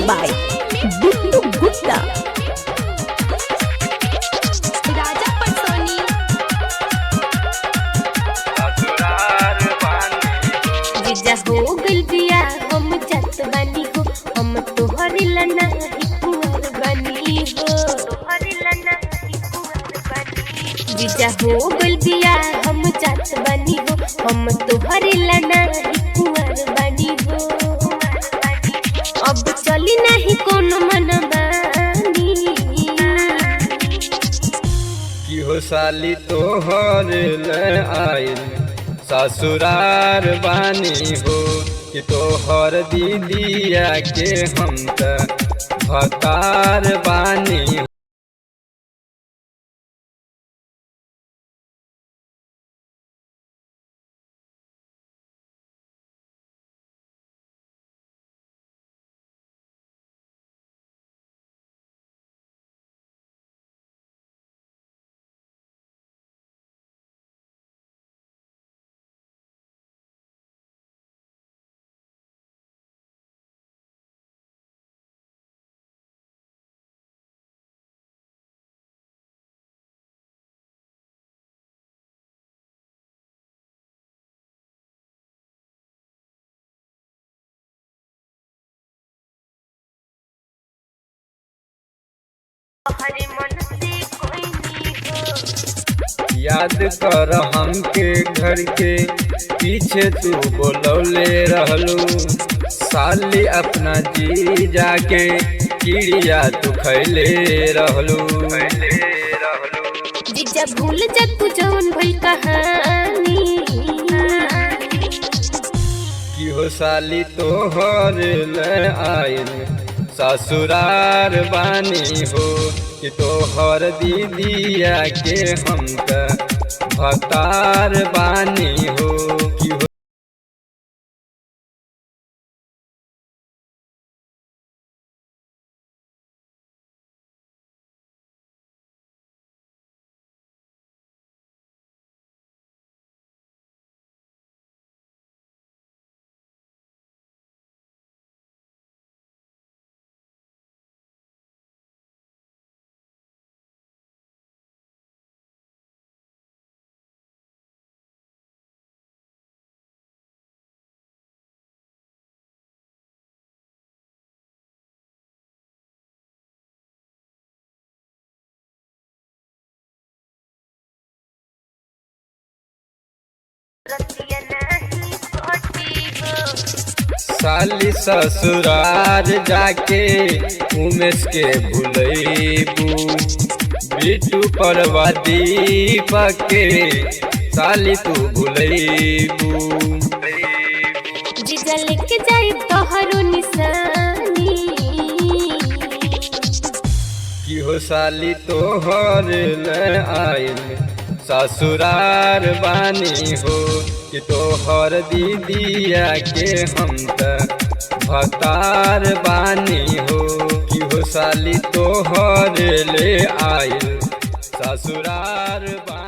by Bittu Gupta. राजा पटसोनी जीजा हो गइल बिया हम जात बानी हो हम तोहरे लना ही कुंवर बानी हो जीजा हो गइल बिया हम जात बानी हो हम तोहरे लना ही कुंवर बानी हो अब चली नहीं कोनो मनमानी की हो साली तोहर ले आइल ससुरार बानी हो कि तोहर दीदिया के हम त भतार बानी हो। हरे मन से कोई नहीं हो याद कर हमके घर के पीछे तू बोलौले रहलू साली अपना जी जाके चिड़िया तू खैले रहलू। जीजा भूल जा तू जौन भइल कहानी की हो साली तोहर ले आइल ससुरार बानी हो कि तोहर दीदिया के हम त भतार बानी हो कि हो रतिया नहीं सोती हो साली ससुरार जाके उमेश के भूलैबू बिट्टू परवा दीपक के साली तू भूलैबू। जीजा लेके जाए तोहरो निशानी की हो साली तोहर ले आइल ससुरार बानी हो कि तोहर दीदिया के हम त भतार बानी हो कि हो साली तोहर ले आइल ससुरार बानी।